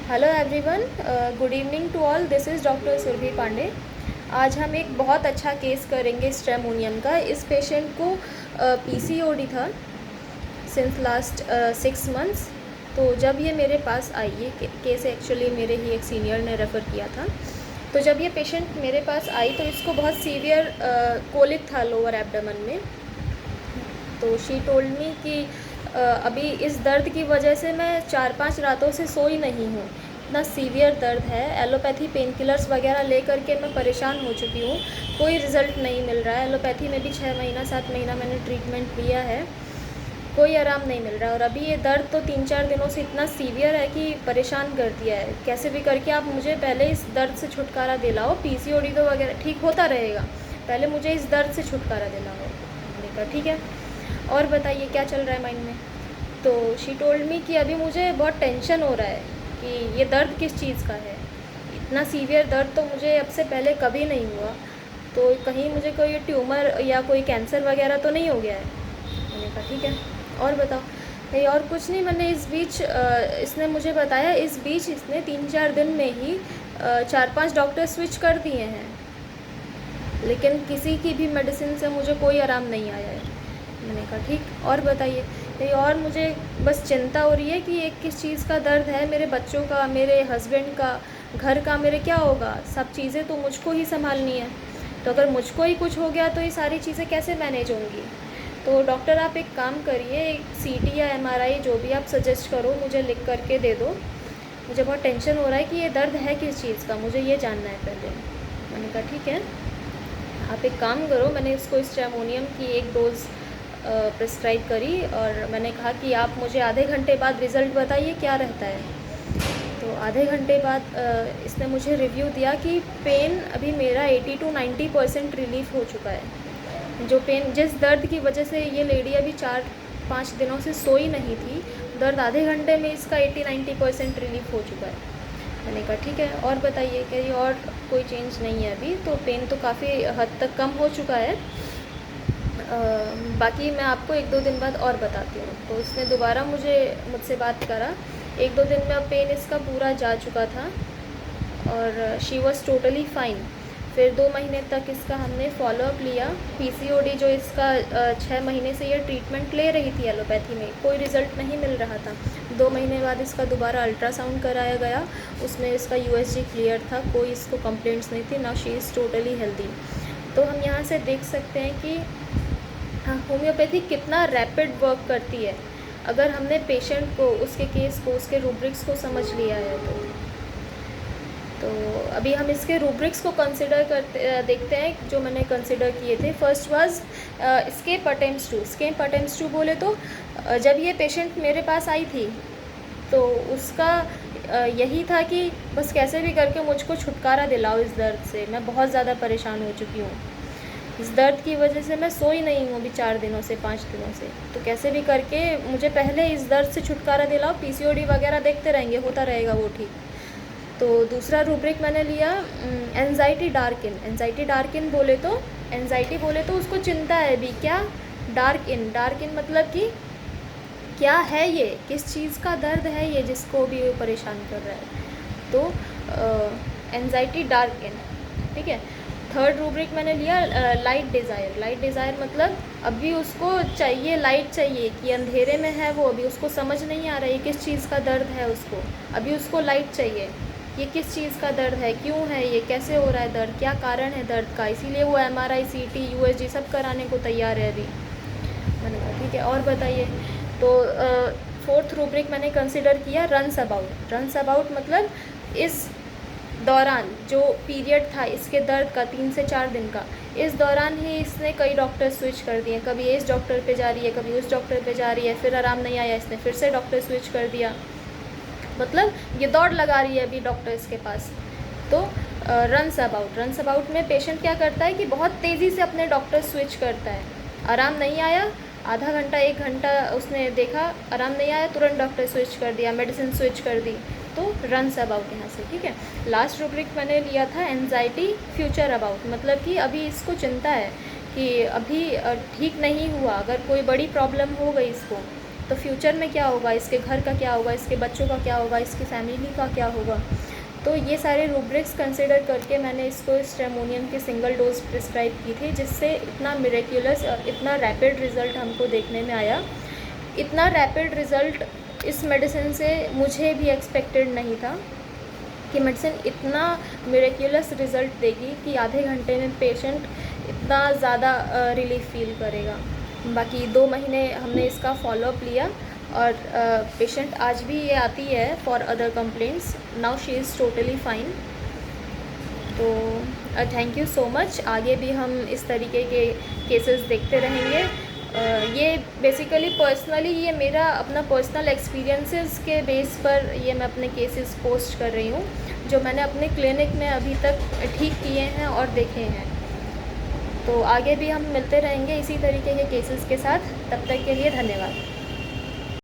Hello everyone, good evening to all. This is doctor Surabhi Pandey. आज हम एक बहुत अच्छा केस करेंगे स्ट्रेमोनियम का। इस पेशेंट को पीसीओडी था सिंस लास्ट 6 मंथ्स। तो जब ये मेरे पास आई, ये केस एक्चुअली मेरे ही एक सीनियर ने रेफ़र किया था। तो जब ये पेशेंट मेरे पास आई तो इसको बहुत सीवियर कोलिक था लोअर एब्डोमेन में। तो शी टोल्ड मी कि अभी इस दर्द की वजह से मैं 4-5 रातों से सोई नहीं हूँ। इतना सीवियर दर्द है, एलोपैथी पेन किलर्स वगैरह ले करके मैं परेशान हो चुकी हूँ, कोई रिज़ल्ट नहीं मिल रहा है। एलोपैथी में भी 6 महीना 7 महीना मैंने ट्रीटमेंट लिया है, कोई आराम नहीं मिल रहा है। और अभी ये दर्द तो 3-4 दिनों से इतना सीवियर है कि परेशान कर दिया है। कैसे भी करके आप मुझे पहले इस दर्द से छुटकारा दिलाओ। पीसीओडी तो वगैरह ठीक होता रहेगा, पहले मुझे इस दर्द से छुटकारा दिलाओ। मैंने कहा ठीक है, और बताइए क्या चल रहा है माइंड में। तो शी टोल्ड मी कि अभी मुझे बहुत टेंशन हो रहा है कि ये दर्द किस चीज़ का है। इतना सीवियर दर्द तो मुझे अब से पहले कभी नहीं हुआ, तो कहीं मुझे कोई ट्यूमर या कोई कैंसर वगैरह तो नहीं हो गया है। मैंने कहा ठीक है, और बताओ। नहीं, और कुछ नहीं। मैंने इस बीच इसने मुझे बताया, इस बीच इसने 3-4 दिन में ही 4-5 डॉक्टर स्विच कर दिए हैं, लेकिन किसी की भी मेडिसिन से मुझे कोई आराम नहीं आया है। मैंने कहा ठीक, और बताइए। नहीं, और मुझे बस चिंता हो रही है कि ये किस चीज़ का दर्द है। मेरे बच्चों का, मेरे हस्बैंड का, घर का, मेरे क्या होगा। सब चीज़ें तो मुझको ही संभालनी है। तो अगर मुझको ही कुछ हो गया तो ये सारी चीज़ें कैसे मैनेज होंगी। तो डॉक्टर आप एक काम करिए, एक सीटी या एमआरआई जो भी आप सजेस्ट करो मुझे लिख करके दे दो। मुझे बहुत टेंशन हो रहा है कि ये दर्द है किस चीज़ का, मुझे ये जानना है पहले। मैंने कहा ठीक है, आप एक काम करो। मैंने इसको स्ट्रेमोनियम की एक डोज़ प्रिस्क्राइब करी और मैंने कहा कि आप मुझे आधे घंटे बाद रिज़ल्ट बताइए क्या रहता है। तो आधे घंटे बाद इसने मुझे रिव्यू दिया कि पेन अभी मेरा 80-90% रिलीफ़ हो चुका है। जो पेन, जिस दर्द की वजह से ये लेडी अभी 4-5 दिनों से सोई नहीं थी, दर्द आधे घंटे में इसका 80-90% रिलीफ़ हो चुका है। मैंने कहा ठीक है, और बताइए। कह रही और कोई चेंज नहीं है अभी, तो पेन तो काफ़ी हद तक कम हो चुका है। बाकी मैं आपको 1-2 दिन बाद और बताती हूँ। तो इसने दोबारा मुझसे बात करा। 1-2 दिन में अब पेन इसका पूरा जा चुका था और शी वॉज़ टोटली फाइन। फिर 2 महीने तक इसका हमने फॉलोअप लिया। पीसीओडी जो इसका 6 महीने से ये ट्रीटमेंट ले रही थी एलोपैथी में, कोई रिज़ल्ट नहीं मिल रहा था। 2 महीने बाद इसका दोबारा अल्ट्रासाउंड कराया गया, उसमें इसका यूएसजी क्लियर था, कोई इसको कंप्लेंट्स नहीं थी, ना शी इज़ टोटली हेल्दी। तो हम यहाँ से देख सकते हैं कि हाँ, होम्योपैथी कितना रैपिड वर्क करती है अगर हमने पेशेंट को, उसके केस को, उसके रूब्रिक्स को समझ लिया है। तो अभी हम इसके रूब्रिक्स को कंसिडर देखते हैं जो मैंने कंसिडर किए थे। First was escape attempts two. Escape attempts two बोले तो जब ये पेशेंट मेरे पास आई थी तो उसका यही था कि बस कैसे भी करके मुझको छुटकारा दिलाओ इस दर्द से, मैं बहुत ज़्यादा परेशान हो चुकी हूँ। इस दर्द की वजह से मैं सोई नहीं हूँ अभी 4 दिनों से, 5 दिनों से। तो कैसे भी करके मुझे पहले इस दर्द से छुटकारा दिलाओ। पीसीओडी वगैरह देखते रहेंगे, होता रहेगा वो ठीक। तो दूसरा रूब्रिक मैंने लिया एंजाइटी डार्क इन। एंजाइटी बोले तो उसको चिंता है अभी क्या। डार्क इन मतलब कि क्या है ये, किस चीज़ का दर्द है ये जिसको भी परेशान कर रहा है। तो एंजाइटी डार्क इन, ठीक है। थर्ड रूब्रिक मैंने लिया लाइट डिज़ायर मतलब अभी उसको चाहिए, लाइट चाहिए, कि अंधेरे में है वो, अभी उसको समझ नहीं आ रहा है किस चीज़ का दर्द है उसको, अभी उसको लाइट चाहिए। ये किस चीज़ का दर्द है, क्यों है ये, कैसे हो रहा है दर्द, क्या कारण है दर्द का, इसीलिए वो एमआरआई, सीटी, यूएसजी सब कराने को तैयार है अभी। मैंने कहा ठीक है, और बताइए। तो फोर्थ रूब्रिक मैंने कंसिडर किया रन्स अबाउट मतलब इस दौरान जो पीरियड था इसके दर्द का 3 से 4 दिन का, इस दौरान ही इसने कई डॉक्टर स्विच कर दिए। कभी इस डॉक्टर पे जा रही है, कभी उस डॉक्टर पे जा रही है, फिर आराम नहीं आया इसने फिर से डॉक्टर स्विच कर दिया। मतलब ये दौड़ लगा रही है अभी डॉक्टर्स के पास। तो रन्स अबाउट में पेशेंट क्या करता है कि बहुत तेज़ी से अपने डॉक्टर स्विच करता है। आराम नहीं आया, आधा घंटा 1 घंटा उसने देखा, आराम नहीं आया, तुरंत डॉक्टर स्विच कर दिया, मेडिसिन स्विच कर दी। तो रन्स अबाउट यहाँ से, ठीक है। लास्ट रूब्रिक मैंने लिया था एंजाइटी फ्यूचर अबाउट, मतलब कि अभी इसको चिंता है कि अभी ठीक नहीं हुआ, अगर कोई बड़ी प्रॉब्लम हो गई इसको तो फ्यूचर में क्या होगा, इसके घर का क्या होगा, इसके बच्चों का क्या होगा, इसकी फैमिली का क्या होगा। तो ये सारे रूब्रिक्स कंसिडर करके मैंने इसको स्ट्रेमोनियम की सिंगल डोज प्रिस्क्राइब की थी, जिससे इतना मिरेक्युलस और इतना रैपिड रिज़ल्ट हमको देखने में आया। इतना रैपिड रिज़ल्ट इस मेडिसिन से मुझे भी एक्सपेक्टेड नहीं था कि मेडिसिन इतना मिरेक्युलस रिज़ल्ट देगी कि आधे घंटे में पेशेंट इतना ज़्यादा रिलीफ फील करेगा। बाकी 2 महीने हमने इसका फॉलोअप लिया और पेशेंट आज भी ये आती है for other complaints. Now she is totally fine. तो थैंक यू सो मच। आगे भी हम इस तरीके के केसेस देखते रहेंगे। ये बेसिकली पर्सनली ये मेरा अपना पर्सनल एक्सपीरियंसेस के बेस पर ये मैं अपने केसेस पोस्ट कर रही हूँ, जो मैंने अपने क्लिनिक में अभी तक ठीक किए हैं और देखे हैं। तो आगे भी हम मिलते रहेंगे इसी तरीके के केसेस के साथ। तब तक के लिए धन्यवाद।